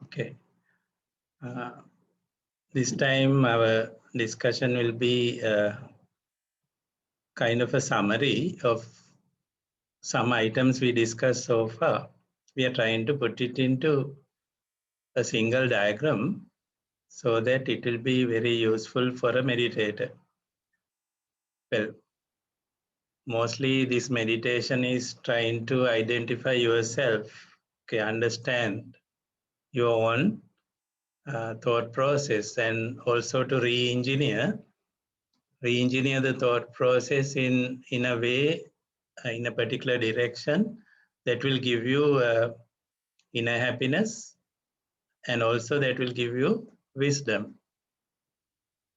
Okay. This time our discussion will be kind of a summary of some items we discussed so far. We are trying to put it into a single diagram so that it will be very useful for a meditator. Well, mostly this meditation is trying to identify yourself, okay, understand your own thought process, and also to re-engineer the thought process in a way, in a particular direction that will give you inner happiness, and also that will give you wisdom.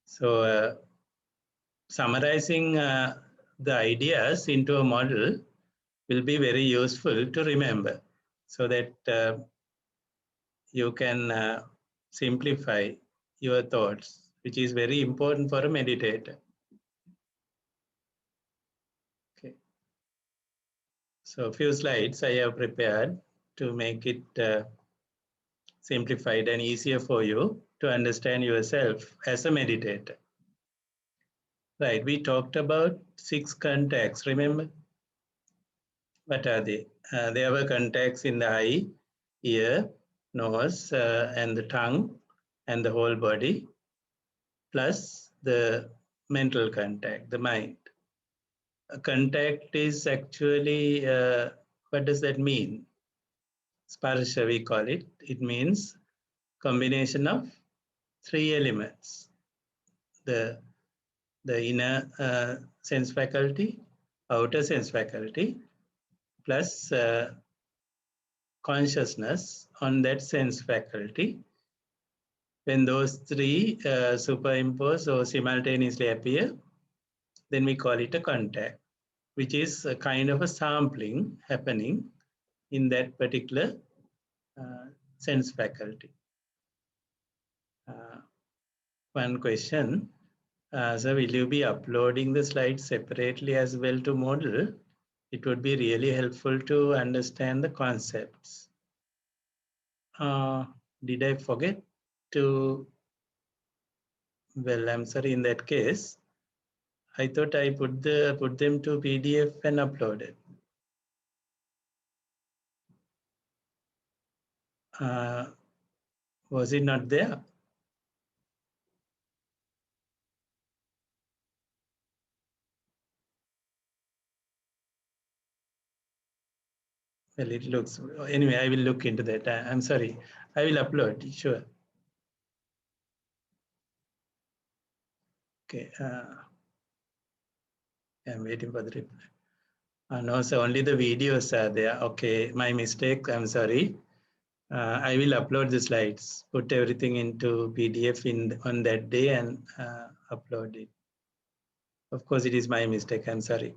So summarizing the ideas into a model will be very useful to remember, so that you can simplify your thoughts, which is very important for a meditator. Okay. So a few slides I have prepared to make it simplified and easier for you to understand yourself as a meditator. Right, we talked about 6 contacts, remember? What are they? There were contacts in the eye, ear, nose, and the tongue, and the whole body, plus the mental contact, the mind. A contact is actually, what does that mean? Sparsha, we call it. It means combination of 3 elements. The inner sense faculty, outer sense faculty, plus consciousness on that sense faculty. When those 3 superimpose or simultaneously appear, then we call it a contact, which is a kind of a sampling happening in that particular sense faculty. One question, so will you be uploading the slides separately as well to Moodle? It would be really helpful to understand the concepts. Did I forget to? Well, I'm sorry, in that case, I thought I put them to PDF and uploaded. Was it not there? Well, it looks, anyway, I will look into that. I'm sorry. I will upload, sure. Okay. I'm waiting for the reply. No, so only the videos are there. Okay, my mistake. I'm sorry. I will upload the slides, put everything into PDF on that day and upload it. Of course, it is my mistake. I'm sorry.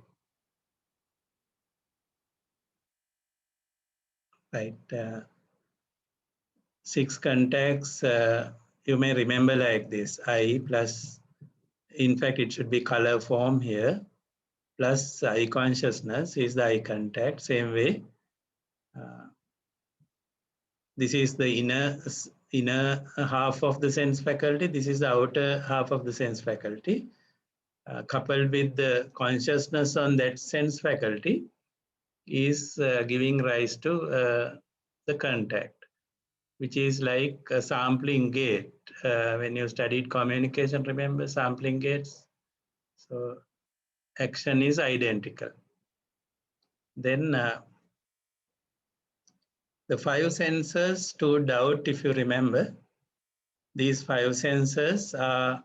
Right. 6 contacts, you may remember like this, I plus, in fact, it should be color form here, plus eye consciousness is the eye contact, same way. This is the inner half of the sense faculty. This is the outer half of the sense faculty. Coupled with the consciousness on that sense faculty is giving rise to the contact, which is like a sampling gate. When you studied communication, remember sampling gates? So action is identical. Then the 5 senses stood out, if you remember. These 5 senses are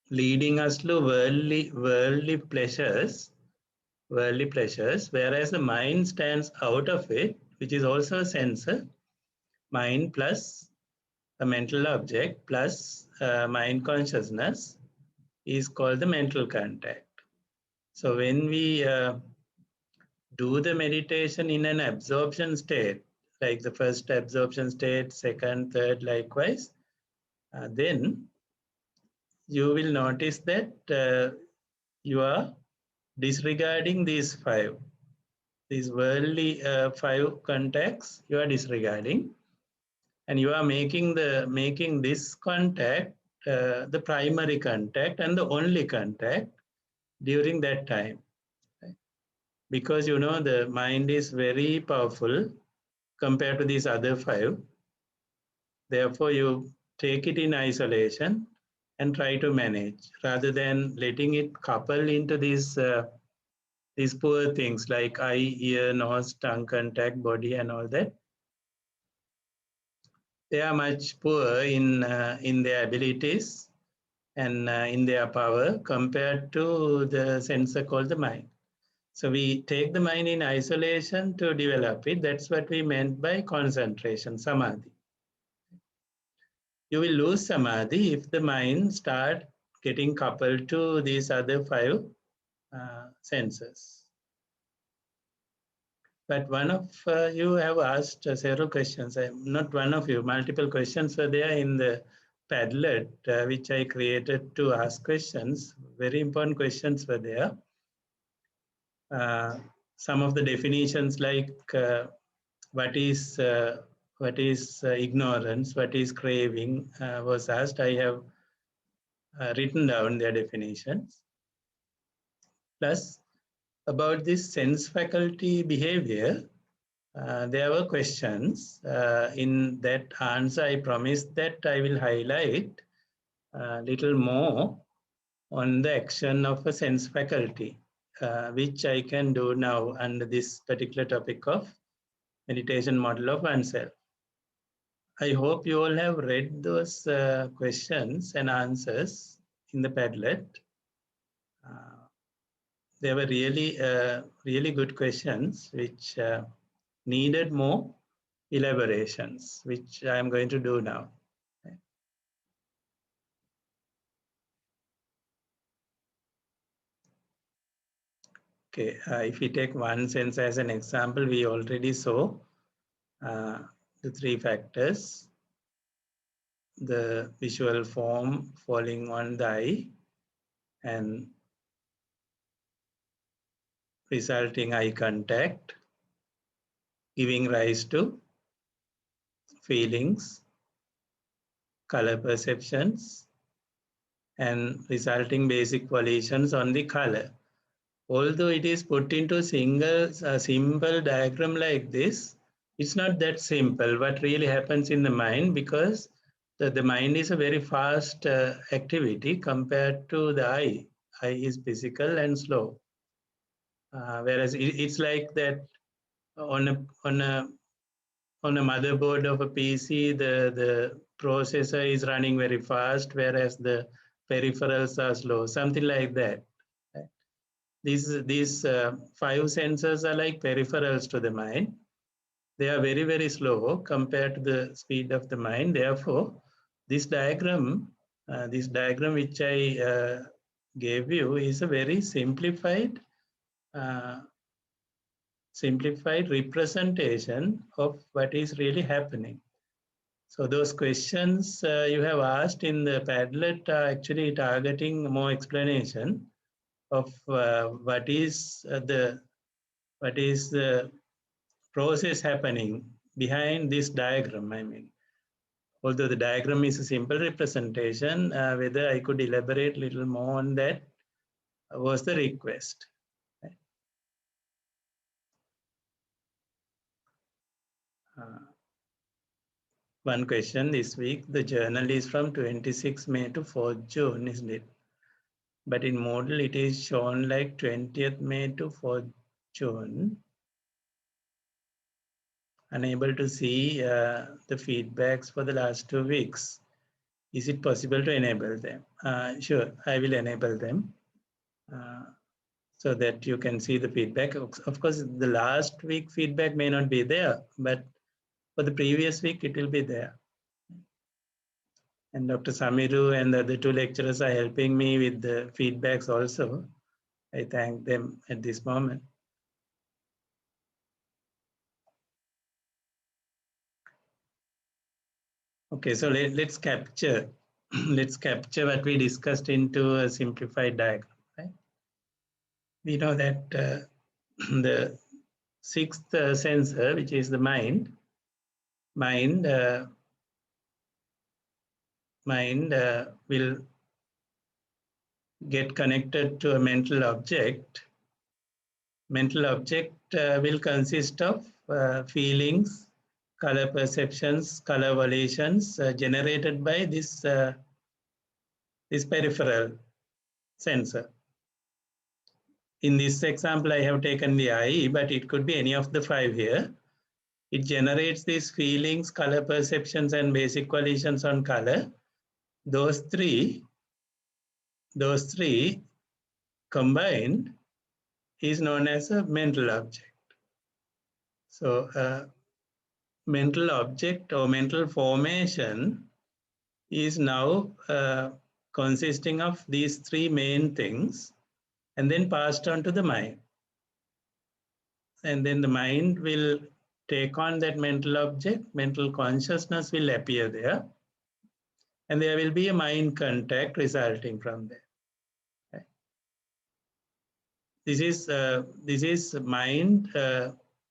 leading us to worldly pleasures, whereas the mind stands out of it, which is also a sensor. Mind plus a mental object plus mind consciousness is called the mental contact. So when we do the meditation in an absorption state, like the first absorption state, second, third, likewise, then you will notice that you are disregarding these 5. These worldly 5 contacts you are disregarding. and you are making this contact the primary contact and the only contact during that time, right? Because you know the mind is very powerful compared to these other five. Therefore, you take it in isolation and try to manage rather than letting it couple into these poor things like eye, ear, nose, tongue contact, body, and all that. They are much poor in their abilities and in their power compared to the sensor called the mind. So we take the mind in isolation to develop it. That's what we meant by concentration, samadhi. You will lose samadhi if the mind start getting coupled to these other five senses. But one of you have asked several questions. Not one of you, multiple questions were there in the Padlet, which I created to ask questions. Very important questions were there. Some of the definitions like what is ignorance, what is craving was asked. I have written down their definitions. Plus, about this sense faculty behavior, there were questions. In that answer, I promised that I will highlight a little more on the action of a sense faculty, which I can do now under this particular topic of meditation model of oneself. I hope you all have read those questions and answers in the Padlet. They were really good questions, which needed more elaborations, which I am going to do now. Okay, if we take one sense as an example, we already saw the three factors: the visual form falling on the eye and resulting eye contact, giving rise to feelings, color perceptions, and resulting basic volitions on the color. Although it is put into a simple diagram like this, it's not that simple. What really happens in the mind, because the mind is a very fast activity compared to the eye. Eye is physical and slow. Whereas it's like that on a motherboard of a PC, the processor is running very fast, whereas the peripherals are slow, something like that. These five senses are like peripherals to the mind. They are very slow compared to the speed of the mind. Therefore, this diagram which I gave you is a very simplified representation of what is really happening. So those questions you have asked in the Padlet are actually targeting more explanation of what is the process happening behind this diagram. I mean, although the diagram is a simple representation, whether I could elaborate a little more on that was the request. One question this week, the journal is from 26 May to 4th June, isn't it? But in Moodle, it is shown like 20th May to 4th June. Unable to see the feedbacks for the last 2 weeks. Is it possible to enable them? Sure, I will enable them so that you can see the feedback. Of course, the last week feedback may not be there, but for the previous week, it will be there. And Dr. Samiru and the other two lecturers are helping me with the feedbacks also. I thank them at this moment. Okay, so let's capture what we discussed into a simplified diagram. Right? We know that the sixth sensor, which is the mind mind will get connected to a mental object. Mental object will consist of feelings, color perceptions, color volitions generated by this peripheral sensor. In this example, I have taken the eye, but it could be any of the 5 here. It generates these feelings, color perceptions, and basic volitions on color. Those three combined is known as a mental object. So mental object or mental formation is now consisting of these 3 main things and then passed on to the mind. And then the mind will take on that mental object, mental consciousness will appear there, and there will be a mind contact resulting from there. Okay. This is mind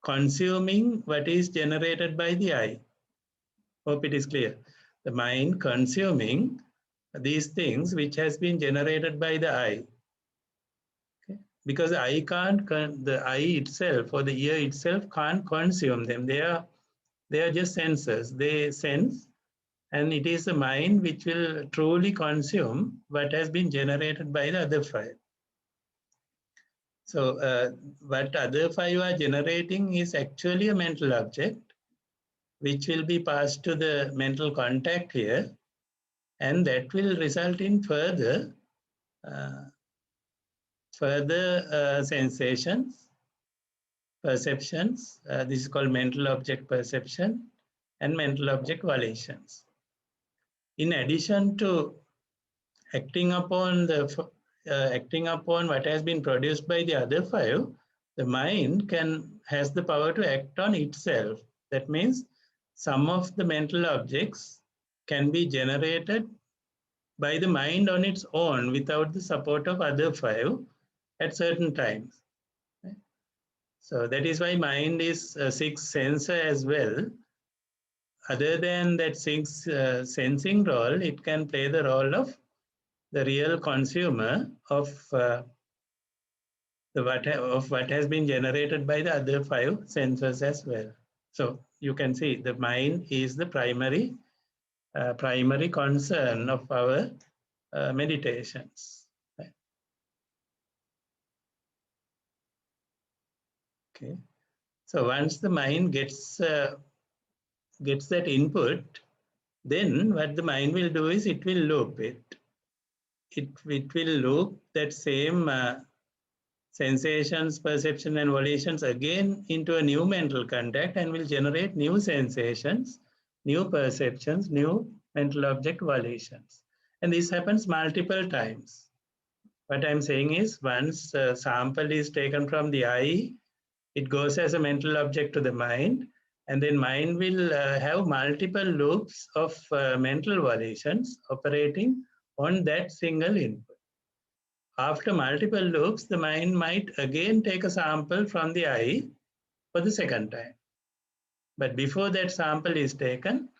consuming what is generated by the eye. Hope it is clear. The mind consuming these things which has been generated by the eye. Okay. Because the eye itself or the ear itself can't consume them. They are just sensors. They sense, and it is the mind which will truly consume what has been generated by the other 5. So what other 5 are generating is actually a mental object, which will be passed to the mental contact here, and that will result in further sensations, perceptions. This is called mental object perception and mental object volitions. In addition to acting upon what has been produced by the other 5, the mind has the power to act on itself. That means some of the mental objects can be generated by the mind on its own without the support of other 5 at certain times. So that is why mind is a 6th sensor as well. Other than that 6th sensing role, it can play the role of the real consumer of what has been generated by the other 5 sensors as well. So you can see the mind is the primary concern of our meditations. Okay. So once the mind gets that input, then what the mind will do is it will loop it. It will loop that same sensations, perception, and volitions again into a new mental contact and will generate new sensations, new perceptions, new mental object volitions. And this happens multiple times. What I'm saying is once a sample is taken from the eye, it goes as a mental object to the mind, and then mind will have multiple loops of mental volitions operating on that single input. After multiple loops, the mind might again take a sample from the eye for the second time. But before that sample is taken,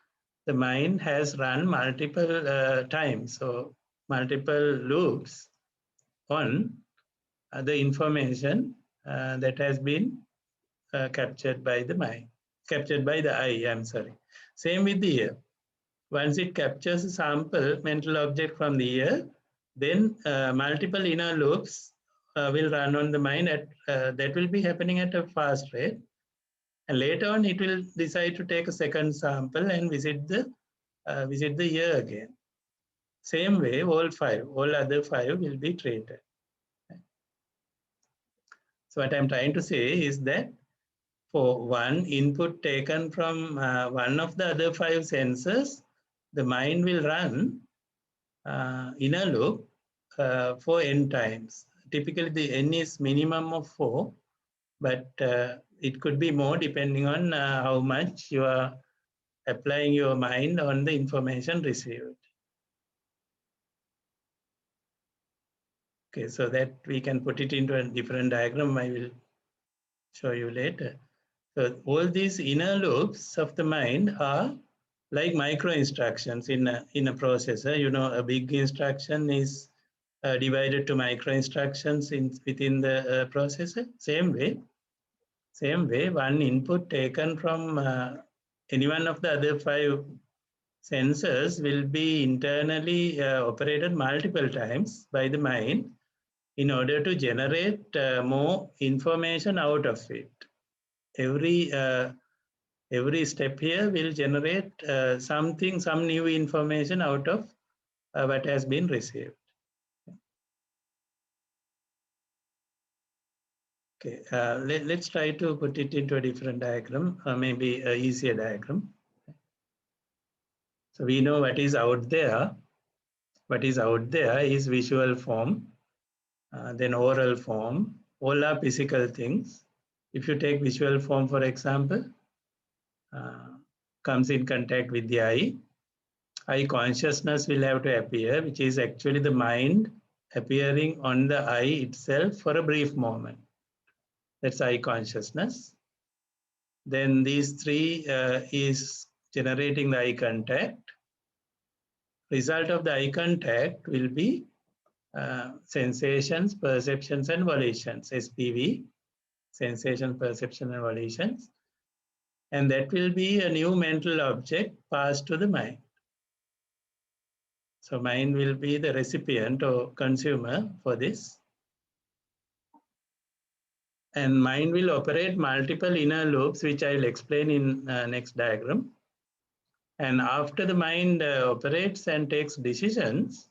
the mind has run multiple times, so multiple loops on the information that has been captured by the eye, I'm sorry. Same with the ear. Once it captures a sample mental object from the ear, then multiple inner loops will run on the mind that will be happening at a fast rate. And later on, it will decide to take a second sample and visit the ear again. Same way, all other 5 will be treated. So what I'm trying to say is that for one input taken from one of the other 5 senses, the mind will run inner loop for n times. Typically, the n is minimum of 4, but it could be more depending on how much you are applying your mind on the information received. Okay, so that we can put it into a different diagram. I will show you later. So all these inner loops of the mind are like micro instructions in a processor. A big instruction is divided to micro instructions within the processor. Same way, one input taken from any one of the other five sensors will be internally operated multiple times by the mind in order to generate more information out of it. Every step here will generate some new information out of what has been received. Okay, let's try to put it into a different diagram, maybe an easier diagram. So we know what is out there. What is out there is visual form, then oral form. All are physical things. If you take visual form, for example, comes in contact with the eye consciousness will have to appear, which is actually the mind appearing on the eye itself for a brief moment. That's eye consciousness. Then these three is generating the eye contact. Result of the eye contact will be sensations, perceptions, and volitions, SPV, sensation, perception, and volitions. And that will be a new mental object passed to the mind. So mind will be the recipient or consumer for this. And mind will operate multiple inner loops, which I will explain in next diagram. And after the mind operates and takes decisions,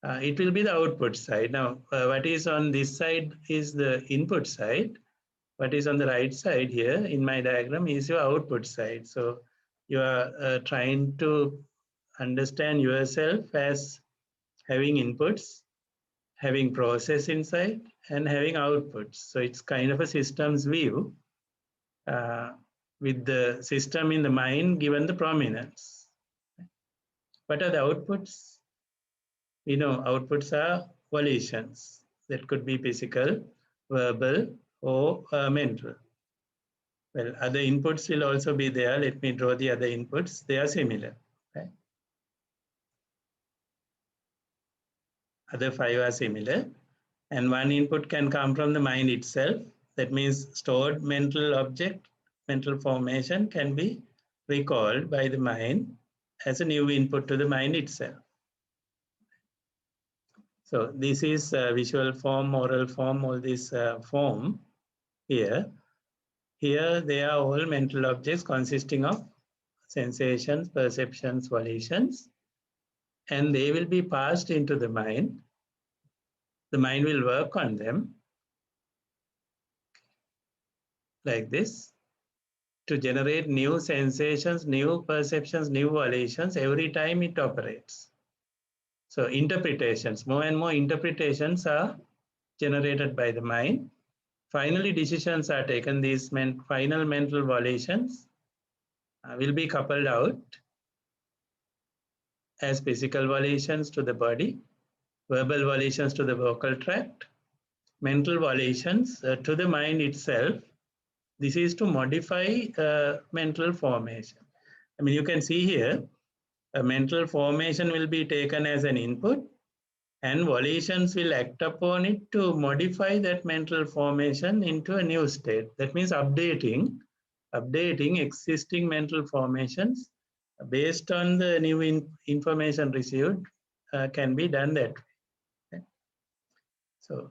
it will be the output side. Now, what is on this side is the input side. What is on the right side here in my diagram is your output side. So you are trying to understand yourself as having inputs, having process inside, and having outputs. So it's kind of a systems view with the system in the mind given the prominence. What are the outputs? We know outputs are volitions. That could be physical, verbal, or mental. Well, other inputs will also be there. Let me draw the other inputs. They are similar. Okay? Other five are similar. And one input can come from the mind itself. That means stored mental object, mental formation can be recalled by the mind as a new input to the mind itself. So this is visual form, oral form, all this form here. Here they are all mental objects consisting of sensations, perceptions, volitions, and they will be passed into the mind. The mind will work on them like this to generate new sensations, new perceptions, new volitions every time it operates. So interpretations, more and more interpretations are generated by the mind. Finally, decisions are taken. These final mental volitions will be coupled out as physical volitions to the body, verbal volitions to the vocal tract, mental volitions to the mind itself. This is to modify mental formation. I mean, you can see here, a mental formation will be taken as an input and volitions will act upon it to modify that mental formation into a new state. That means updating existing mental formations based on the new information received can be done that way. Okay? So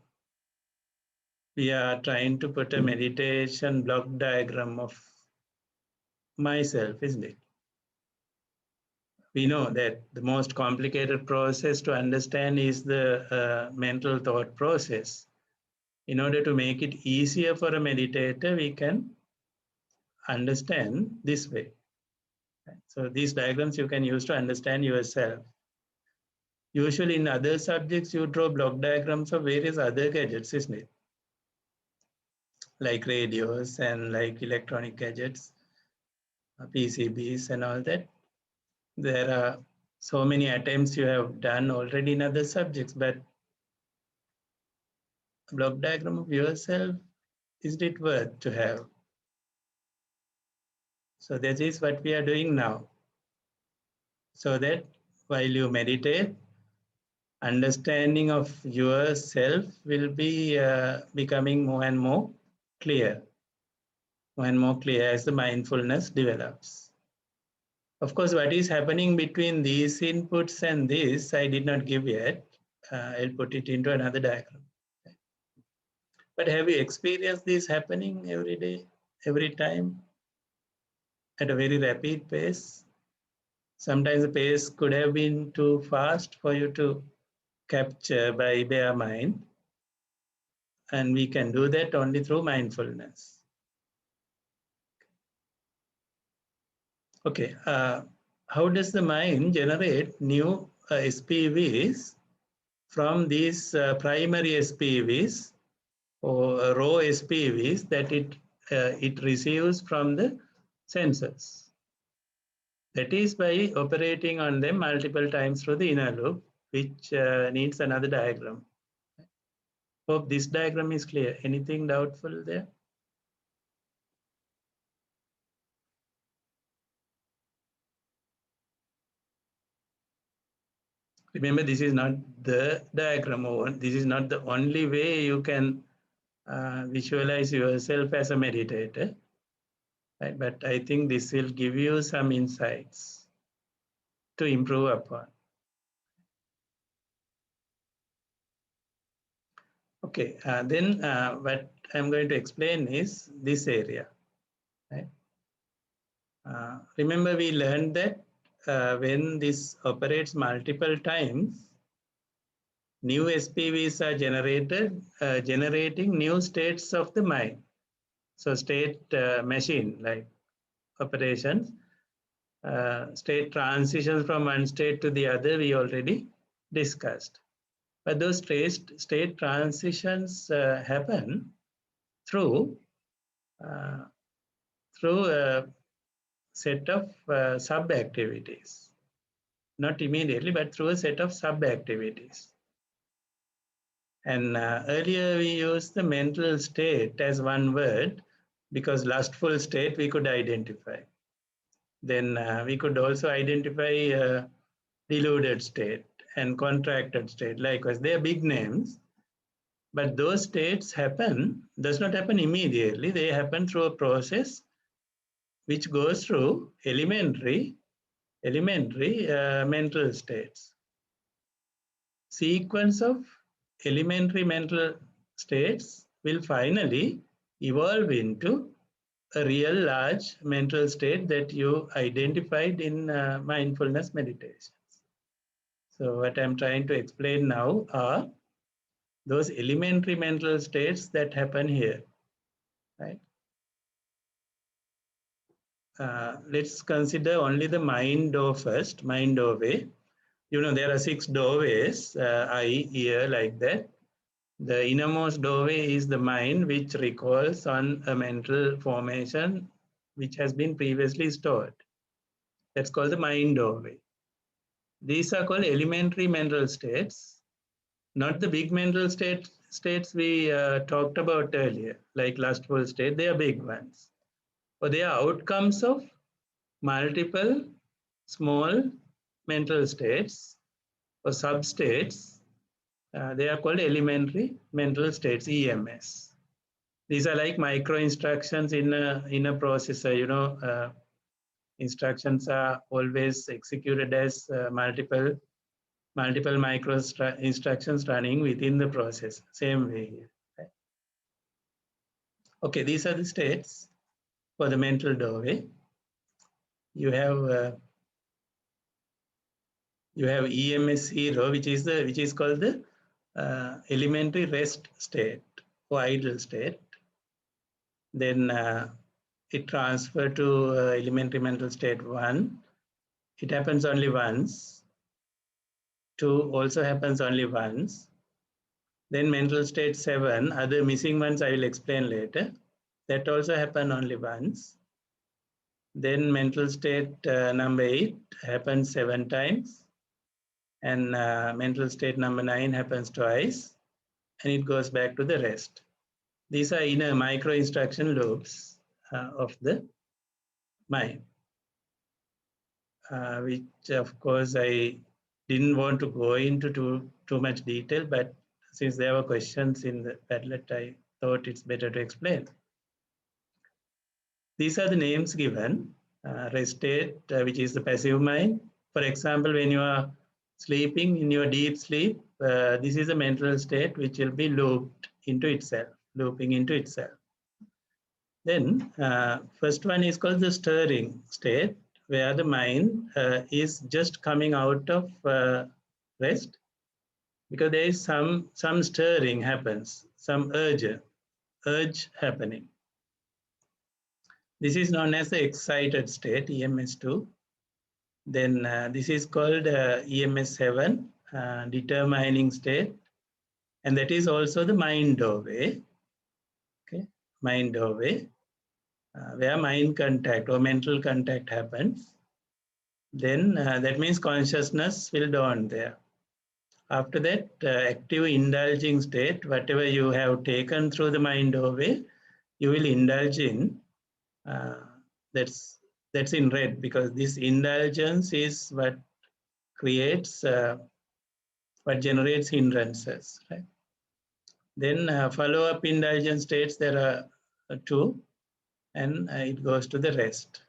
we are trying to put a meditation block diagram of myself, isn't it? We know that the most complicated process to understand is the mental thought process. In order to make it easier for a meditator, we can understand this way. So these diagrams you can use to understand yourself. Usually in other subjects, you draw block diagrams of various other gadgets, isn't it? Like radios and like electronic gadgets, PCBs and all that. There are so many attempts you have done already in other subjects, but a block diagram of yourself, is it worth to have? So that is what we are doing now. so that while you meditate, understanding of yourself will be becoming clear, more and more clear as the mindfulness develops. Of course, what is happening between these inputs and this, I did not give yet. I'll put it into another diagram. But have you experienced this happening every day, every time, at a very rapid pace? Sometimes the pace could have been too fast for you to capture by bare mind. And we can do that only through mindfulness. Okay, how does the mind generate new SPVs from these primary SPVs or raw SPVs that it receives from the senses? That is by operating on them multiple times through the inner loop, which needs another diagram. Hope this diagram is clear. Anything doubtful there? Remember, this is not the diagram, or this is not the only way you can visualize yourself as a meditator. Right? But I think this will give you some insights to improve upon. Okay, then what I'm going to explain is this area. Right? Remember, we learned that when this operates multiple times, new SPVs are generated, generating new states of the mind. So state machine like operations, state transitions from one state to the other, we already discussed. But those state transitions happen through a set of sub-activities. Not immediately, but through a set of sub-activities. And earlier we used the mental state as one word because lustful state we could identify. Then we could also identify deluded state and contracted state. Likewise, they are big names, but those states does not happen immediately. They happen through a process which goes through elementary mental states. Sequence of elementary mental states will finally evolve into a real large mental state that you identified in mindfulness meditations. So what I'm trying to explain now are those elementary mental states that happen here, right? Let's consider only the mind door first, mind doorway. You know, there are 6 doorways, eye, ear, like that. The innermost doorway is the mind, which recalls on a mental formation which has been previously stored. That's called the mind doorway. These are called elementary mental states, not the big mental states we talked about earlier, like lustful state. They are big ones. Or they are outcomes of multiple small mental states or substates. They are called elementary mental states, EMS. These are like micro instructions in a processor. You know, instructions are always executed as multiple micro instructions running within the process. Same way here. Right? Okay, these are the states for the mental doorway. You have EMS 0, which is called the elementary rest state or idle state. Then it transferred to elementary mental state 1. It happens only once. 2 also happens only once. Then mental state 7, other missing ones I will explain later. That also happen only once. Then mental state number 8 happens 7 times. And mental state number 9 happens twice. And it goes back to the rest. These are inner micro instruction loops of the mind. which of course I didn't want to go into too much detail, but since there were questions in the Padlet, I thought it's better to explain. These are the names given. Rest state, which is the passive mind. For example, when you are sleeping in your deep sleep, this is a mental state which will be looped into itself, looping into itself. Then first one is called the stirring state, where the mind is just coming out of rest, because there is some stirring happens, some urge happening. This is known as the excited state, EMS2. Then this is called EMS7, determining state, and that is also the mind doorway. Okay, mind doorway, where mind contact or mental contact happens. Then that means consciousness will dawn there. After that, active indulging state, whatever you have taken through the mind doorway, you will indulge in. That's in red, because this indulgence is what creates, what generates hindrances. Right? Then follow-up indulgence states, there are two, and it goes to the rest.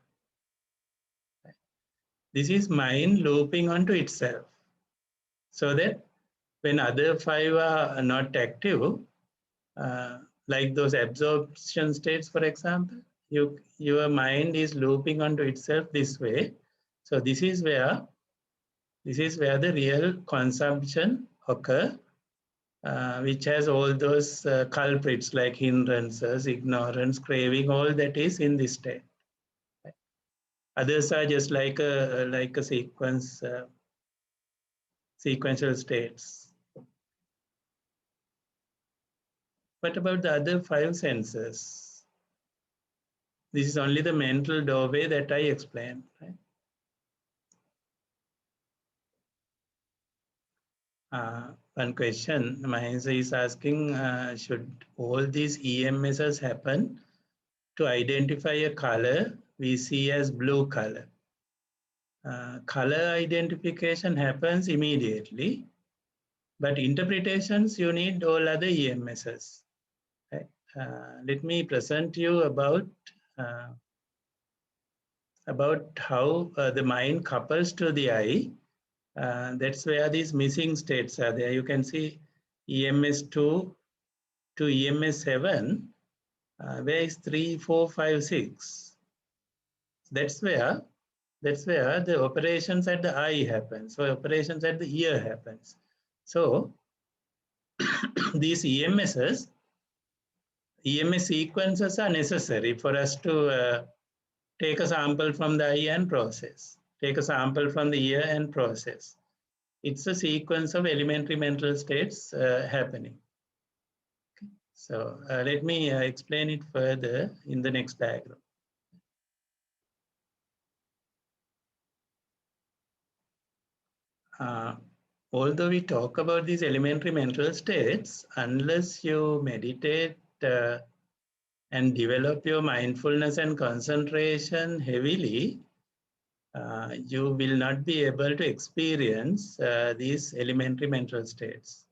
This is mind looping onto itself, so that when other five are not active, like those absorption states, for example, your mind is looping onto itself this way. So this is where the real consumption occur, which has all those culprits like hindrances, ignorance, craving, all that is in this state. Others are just like a sequential states. What about the other five senses? This is only the mental doorway that I explained. Right? One question Mahensa is asking, should all these EMSs happen to identify a color we see as blue color? Color identification happens immediately, but interpretations, you need all other EMSs. Right? Let me present you about how the mind couples to the eye. That's where these missing states are there. You can see EMS2 to EMS7, where is 3, 4, 5, 6. That's where the operations at the eye happens. So operations at the ear happens. So these EMS sequences are necessary for us to take a sample from the eye and process. Take a sample from the ear and process. It's a sequence of elementary mental states happening. Okay. So let me explain it further in the next diagram. Although we talk about these elementary mental states, unless you meditate and develop your mindfulness and concentration heavily, you will not be able to experience these elementary mental states.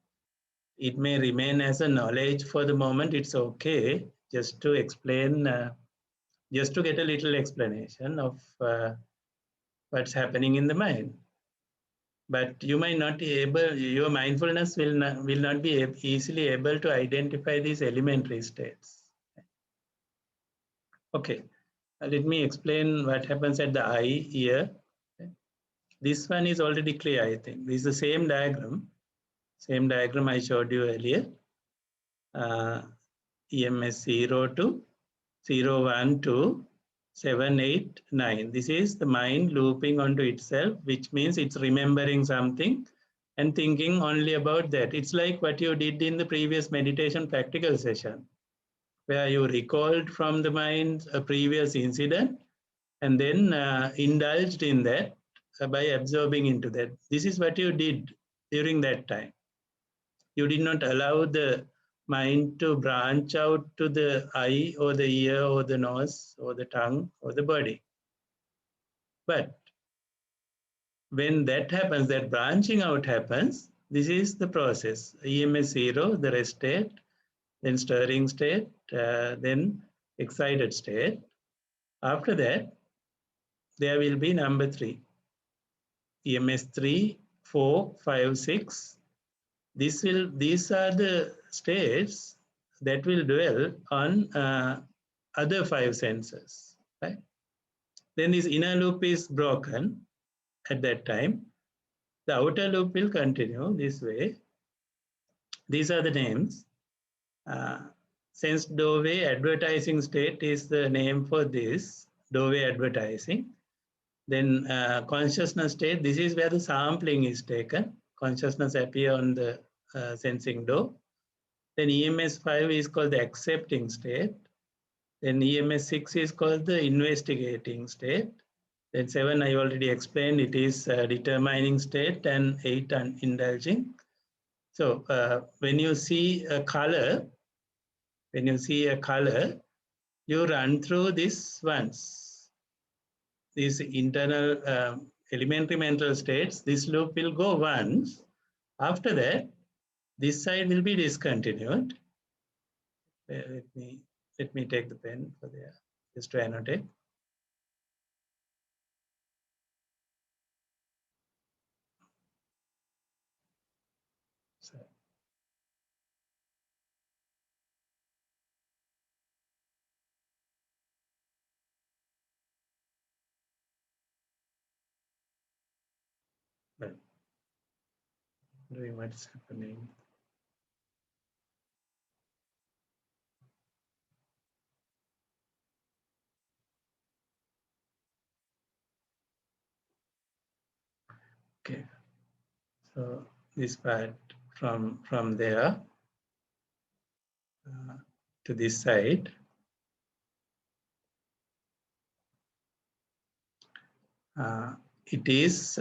It may remain as a knowledge for the moment. It's okay just to explain, just to get a little explanation of what's happening in the mind. But you might not be able, your mindfulness will not be easily able to identify these elementary states. Okay, let me explain what happens at the eye, ear. This one is already clear, I think. This is the same diagram I showed you earlier. EMS 0 to 0, 1 to 7, 8, 9. This is the mind looping onto itself, which means it's remembering something and thinking only about that. It's like what you did in the previous meditation practical session, where you recalled from the mind a previous incident and then indulged in that by absorbing into that. This is what you did during that time. You did not allow the mind to branch out to the eye or the ear or the nose or the tongue or the body. But when that happens, that branching out happens, this is the process. EMS 0, the rest state, then stirring state, then excited state. After that, there will be number 3. EMS 3, 4, 5, 6. These are the states that will dwell on other 5 senses. Right? Then this inner loop is broken at that time. The outer loop will continue this way. These are the names. Sense doorway advertising state is the name for this doorway advertising. Then consciousness state, this is where the sampling is taken. Consciousness appear on the sensing door. Then EMS 5 is called the accepting state. Then EMS 6 is called the investigating state. Then 7 I already explained, it is determining state, and 8 indulging. So when you see a color, you run through this once. These internal elementary mental states, this loop will go once. After that, this side will be discontinued. Let me take the pen for there, just to annotate. So, well, doing what's happening. Okay, so this part from there to this side. It is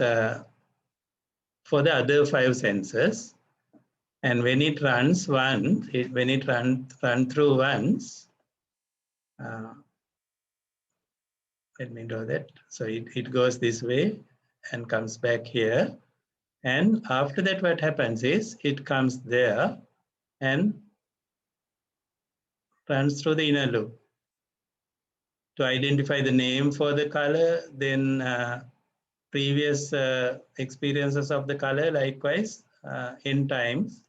for the other 5 senses, and when it runs once, when it run through once, let me do that. So it goes this way and comes back here, and after that what happens is it comes there and runs through the inner loop to identify the name for the color, then previous experiences of the color, likewise, n times,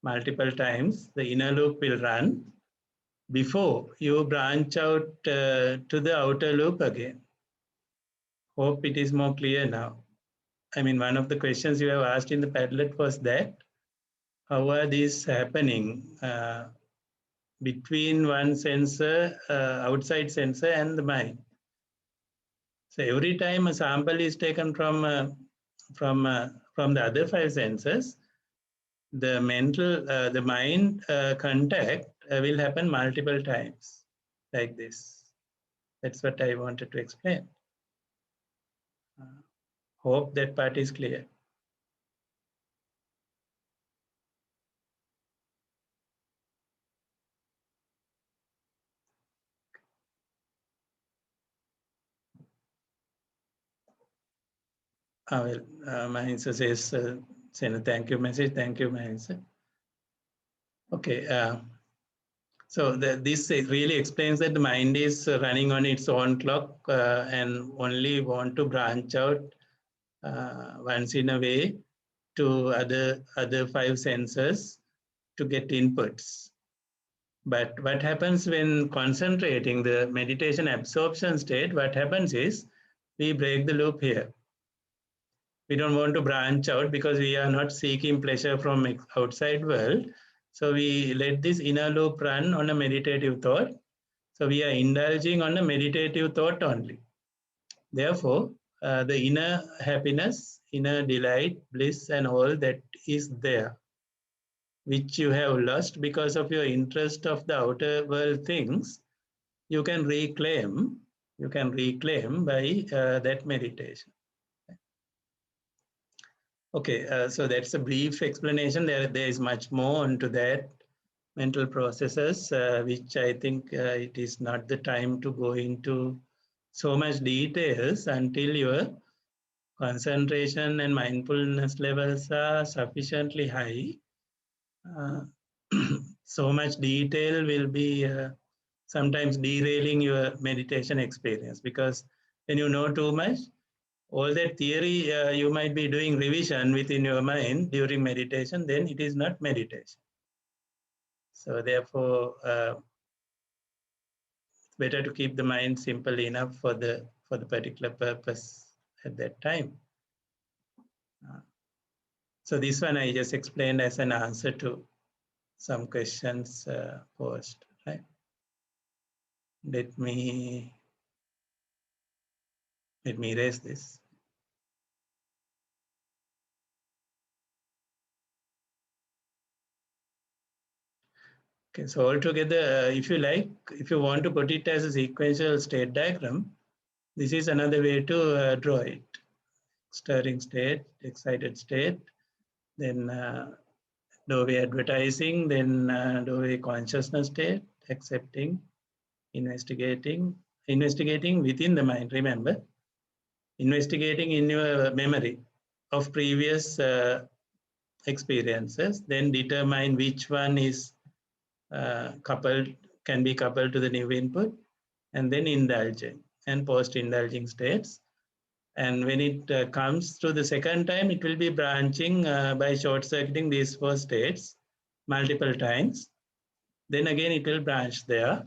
multiple times, the inner loop will run before you branch out to the outer loop again. Hope it is more clear now. I mean, one of the questions you have asked in the Padlet was that, how are these happening between one sensor, outside sensor, and the mind? So every time a sample is taken from the other 5 senses, the mind contact will happen multiple times, like this. That's what I wanted to explain. Hope that part is clear. Mahinsa says, send a thank you message. Thank you, Mahinsa. Okay. So this really explains that the mind is running on its own clock and only want to branch out once in a way to other 5 senses to get inputs. But what happens when concentrating the meditation absorption state, what happens is we break the loop here. We don't want to branch out because we are not seeking pleasure from outside world. So we let this inner loop run on a meditative thought. So we are indulging on a meditative thought only. Therefore, the inner happiness, inner delight, bliss, and all that is there, which you have lost because of your interest of the outer world things, you can reclaim by that meditation. Okay, so that's a brief explanation. There is much more onto that mental processes, which I think it is not the time to go into so much details until your concentration and mindfulness levels are sufficiently high, so much detail will be sometimes derailing your meditation experience, because when you know too much, all that theory you might be doing revision within your mind during meditation, then it is not meditation. So therefore, it's better to keep the mind simple enough for the particular purpose at that time. So this one I just explained as an answer to some questions posed. Right? Let me erase this. Okay, so altogether, if you like, if you want to put it as a sequential state diagram, this is another way to draw it. Stirring state, excited state, then doorway advertising, then doorway consciousness state, accepting, investigating within the mind. Remember, investigating in your memory of previous experiences, then determine which one is can be coupled to the new input, and then indulging and post-indulging states. And when it comes through the second time, it will be branching by short-circuiting these four states multiple times. Then again, it will branch there.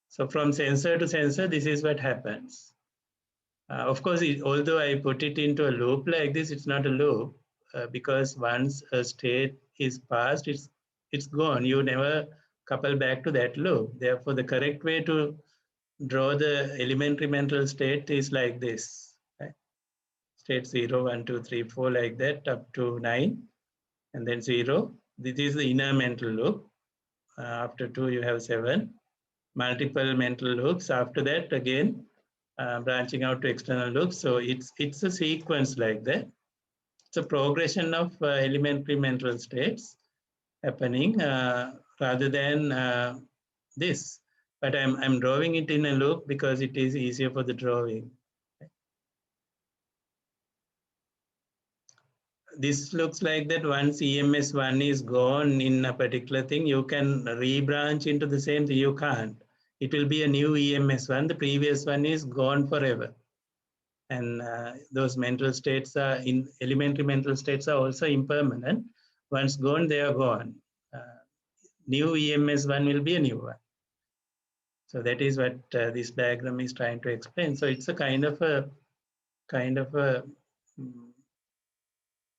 So from sensor to sensor, this is what happens. Of course, although I put it into a loop like this, it's not a loop because once a state is passed, it's gone. You never couple back to that loop. Therefore, the correct way to draw the elementary mental state is like this. Right? State 0, 1, 2, 3, 4, like that, up to 9, and then 0. This is the inner mental loop. After 2, you have 7. Multiple mental loops. After that, again, branching out to external loops. So it's a sequence like that. It's a progression of elementary mental states happening rather than this. But I'm drawing it in a loop because it is easier for the drawing. This looks like that once EMS1 is gone in a particular thing, you can rebranch into the same thing. You can't. It will be a new EMS1. The previous one is gone forever. And those mental states are elementary mental states are also impermanent. Once gone, they are gone. New EMS1 will be a new one. So that is what this diagram is trying to explain. So it's a kind of a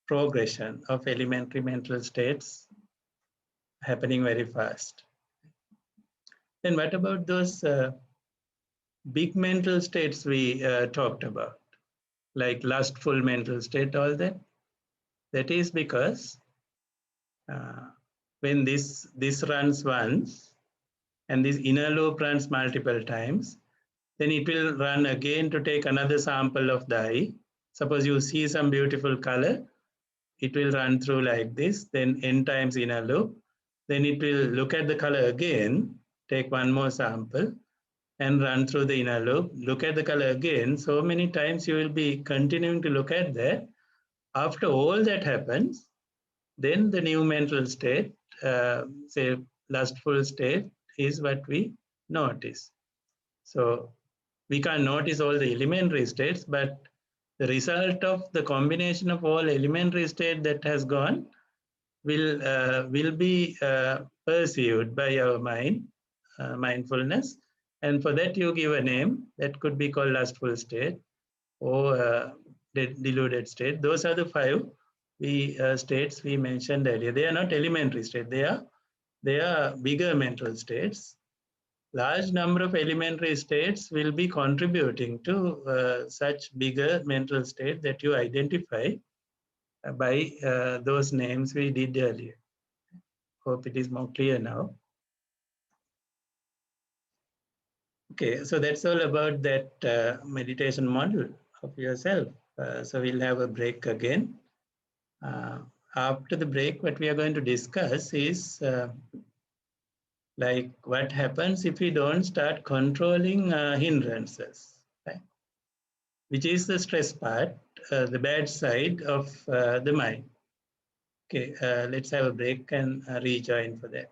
progression of elementary mental states happening very fast. Then what about those big mental states we talked about, like lustful mental state, all that? That is because when this runs once and this inner loop runs multiple times, then it will run again to take another sample of the eye. Suppose you see some beautiful color, it will run through like this, then n times inner loop. Then it will look at the color again, take one more sample, and run through the inner loop, look at the color again. So many times you will be continuing to look at that. After all that happens, then the new mental state, say lustful state, is what we notice. So we can't notice all the elementary states, but the result of the combination of all elementary state that has gone will be perceived by our mind, mindfulness, and for that you give a name that could be called lustful state or deluded state. Those are the 5 states we mentioned earlier. They are not elementary states. They are bigger mental states. Large number of elementary states will be contributing to such bigger mental state that you identify by those names we did earlier. Hope it is more clear now. Okay, so that's all about that meditation model of yourself. So we'll have a break again. After the break, what we are going to discuss is like what happens if we don't start controlling hindrances, right? Which is the stress part. the bad side of the mind. Okay, let's have a break and rejoin for that.